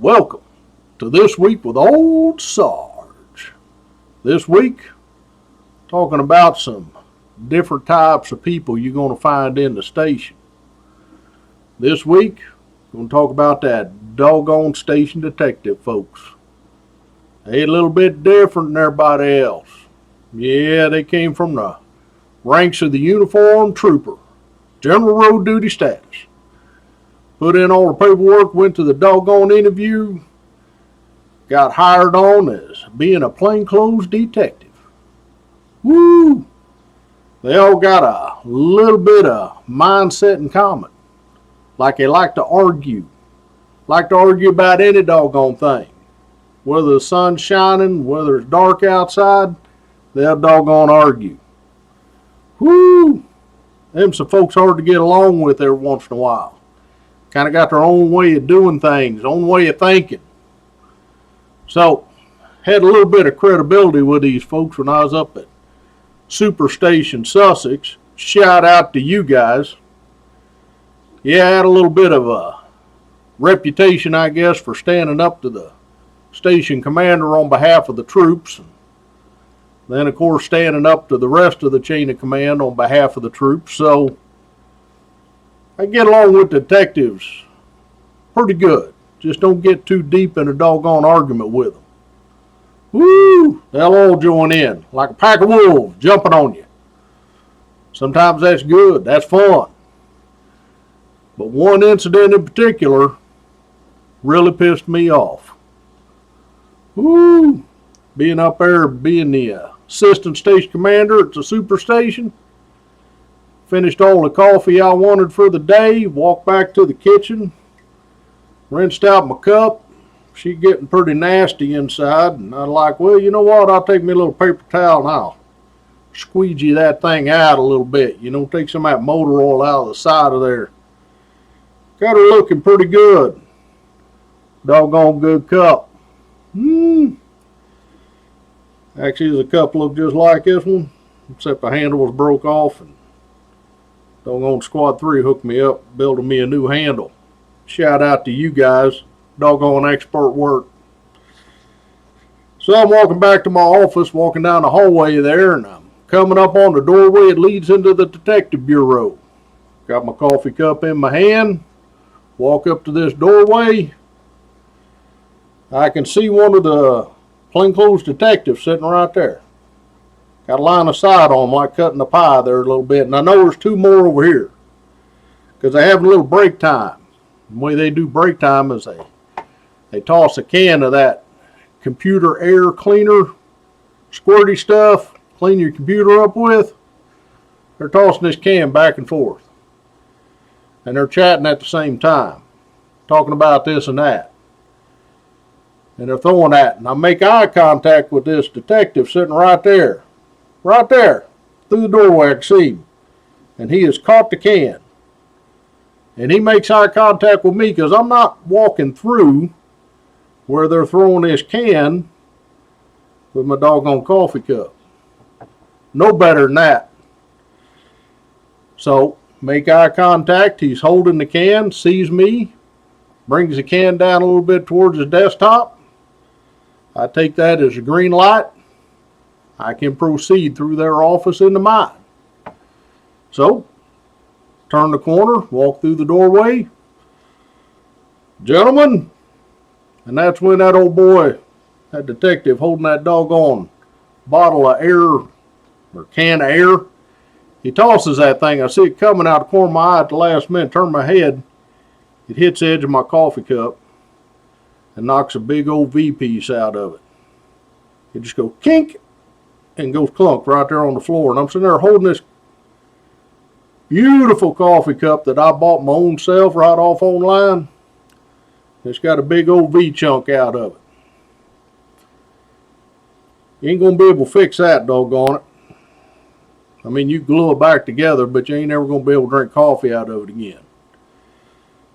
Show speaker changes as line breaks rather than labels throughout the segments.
Welcome to This Week with Old Sarge. This week, talking about some different types of people you're going to find in the station. This week, we're going to talk about that doggone station detective, folks. They a little bit different than everybody else. Yeah, they came from the ranks of the uniformed trooper, general road duty status. Put in all the paperwork, went to the doggone interview, got hired on as being a plainclothes detective. Woo! They all got a little bit of mindset in common. Like they like to argue. Like to argue about any doggone thing. Whether the sun's shining, whether it's dark outside, they'll doggone argue. Woo! Them some folks hard to get along with every once in a while. Kind of got their own way of doing things, own way of thinking. So, had a little bit of credibility with these folks when I was up at Superstation Sussex. Shout out to you guys. Yeah, I had a little bit of a reputation, I guess, for standing up to the station commander on behalf of the troops. Then, of course, standing up to the rest of the chain of command on behalf of the troops. So, I get along with detectives pretty good. Just don't get too deep in a doggone argument with them. Woo! They'll all join in like a pack of wolves jumping on you. Sometimes that's good. That's fun. But one incident in particular really pissed me off. Woo! Being up there, being the assistant station commander at the superstation. Finished all the coffee I wanted for the day, walked back to the kitchen, rinsed out my cup. She getting pretty nasty inside, and I'm like, well, you know what? I'll take me a little paper towel and I'll squeegee that thing out a little bit. You know, take some of that motor oil out of the side of there. Got her looking pretty good. Doggone good cup. Actually, there's a cup look just like this one, except the handle was broke off, and doggone Squad 3 hooked me up, building me a new handle. Shout out to you guys. Doggone expert work. So I'm walking back to my office, walking down the hallway there, and I'm coming up on the doorway. It leads into the detective bureau. Got my coffee cup in my hand. Walk up to this doorway. I can see one of the plainclothes detectives sitting right there. Got a line of sight on them, like cutting the pie there a little bit. And I know there's two more over here, because they have a little break time. The way they do break time is they toss a can of that computer air cleaner, squirty stuff, clean your computer up with. They're tossing this can back and forth. And they're chatting at the same time, talking about this and that. And they're throwing that. And I make eye contact with this detective sitting right there. Right there, through the doorway, I can see him. And he has caught the can. And he makes eye contact with me because I'm not walking through where they're throwing this can with my doggone coffee cup. No better than that. So, make eye contact. He's holding the can, sees me, brings the can down a little bit towards his desktop. I take that as a green light. I can proceed through their office into mine. So, turn the corner, walk through the doorway. Gentlemen, and that's when that old boy, that detective holding that doggone bottle of air, or can of air, he tosses that thing. I see it coming out the corner of my eye at the last minute. Turn my head. It hits the edge of my coffee cup and knocks a big old V piece out of it. It just goes kink and goes clunk right there on the floor. And I'm sitting there holding this beautiful coffee cup that I bought my own self right off online. It's got a big old V chunk out of it. You ain't going to be able to fix that, doggone it. I mean, you glue it back together, but you ain't never going to be able to drink coffee out of it again.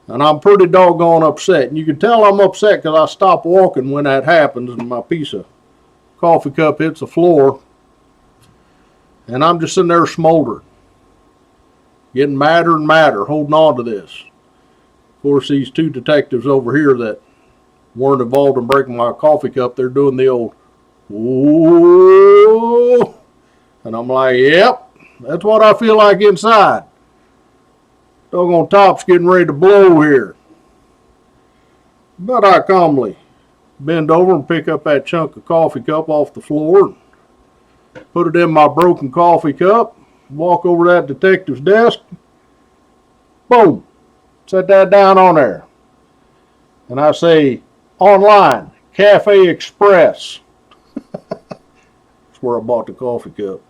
And I'm pretty doggone upset. And you can tell I'm upset because I stop walking when that happens and my piece of coffee cup hits the floor. And I'm just sitting there smoldering. Getting madder and madder, holding on to this. Of course, these two detectives over here that weren't involved in breaking my coffee cup. They're doing the old, ooh. And I'm like, yep, that's what I feel like inside. Doggone top's getting ready to blow here. But I calmly bend over and pick up that chunk of coffee cup off the floor, put it in my broken coffee cup, walk over to that detective's desk, boom, set that down on there. And I say, online, Cafe Express. That's where I bought the coffee cup.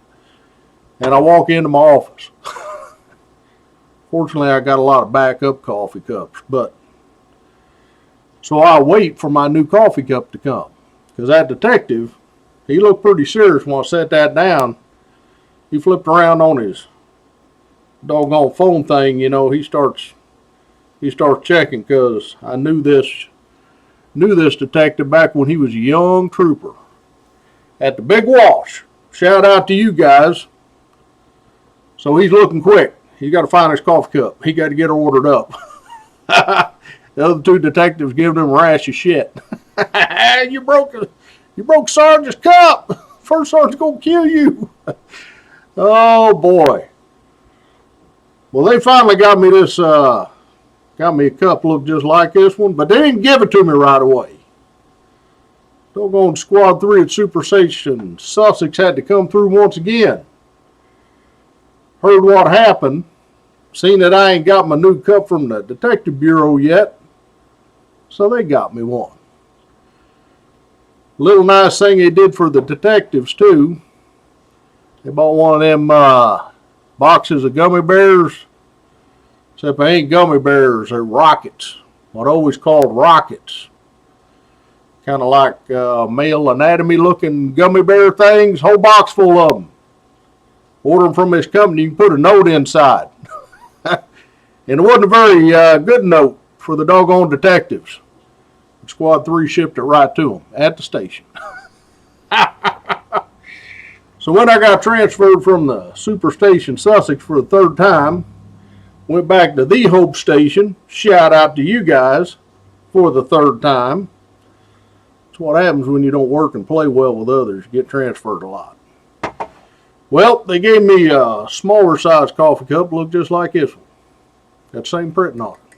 And I walk into my office. Fortunately, I got a lot of backup coffee cups, but so I wait for my new coffee cup to come. Because that detective, he looked pretty serious when I set that down. He flipped around on his doggone phone thing, you know, he starts checking, because I knew this detective back when he was a young trooper at the Big Wash. Shout out to you guys. So he's looking quick. He's got to find his coffee cup. He got to get her ordered up. The other two detectives giving him a rash of shit. You broke Sergeant's cup. First sergeant's gonna kill you. Oh boy. Well, they finally got me this. Got me a cup looked just like this one, but they didn't give it to me right away. Doggone Squad 3 at Super Station Sussex had to come through once again. Heard what happened. Seen that I ain't got my new cup from the Detective Bureau yet, so they got me one. Little nice thing they did for the detectives too. They bought one of them boxes of gummy bears. Except they ain't gummy bears, they're rockets. What I always called rockets. Kind of like male anatomy looking gummy bear things. Whole box full of them. Order them from this company, you can put a note inside. And it wasn't a very good note for the doggone detectives. Squad 3 shipped it right to them at the station. So when I got transferred from the Super Station Sussex for the third time, went back to the Hope Station, shout out to you guys for the third time. That's what happens when you don't work and play well with others. You get transferred a lot. Well, they gave me a smaller size coffee cup, looked just like this one. Got the same printing on it.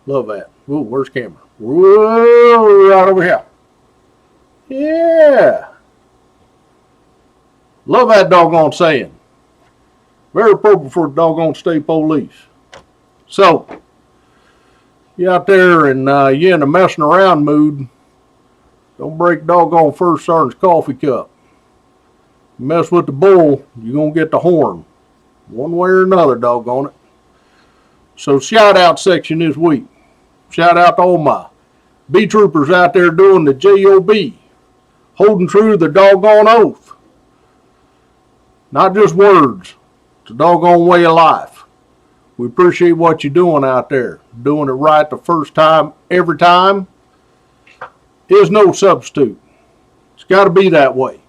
Love that. Whoa, where's the camera? Whoa, right over here. Yeah. Love that doggone saying. Very appropriate for the doggone state police. So, you out there and you in a messing around mood, don't break doggone first sergeant's coffee cup. You mess with the bull, you're going to get the horn. One way or another, doggone it. So shout out section this week. Shout out to all my B troopers out there doing the JOB. Holding true to the doggone oath. Not just words. It's a doggone way of life. We appreciate what you're doing out there. Doing it right the first time, every time, is no substitute. It's got to be that way.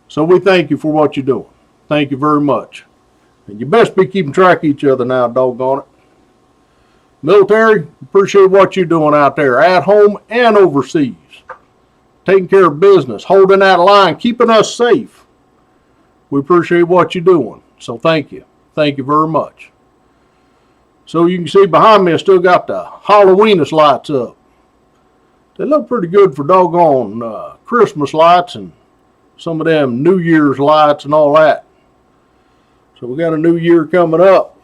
So we thank you for what you're doing. Thank you very much. And you best be keeping track of each other now, doggone it. Military, appreciate what you're doing out there, at home and overseas. Taking care of business, holding that line, keeping us safe. We appreciate what you're doing. So thank you. Thank you very much. So you can see behind me, I still got the Halloweenist lights up. They look pretty good for doggone Christmas lights and some of them New Year's lights and all that. So we got a new year coming up.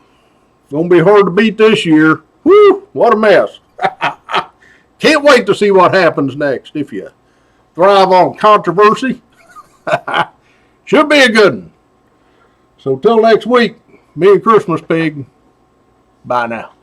It's going to be hard to beat this year. Whew, what a mess. Can't wait to see what happens next if you thrive on controversy. Should be a good one. So till next week, me and Christmas Pig, bye now.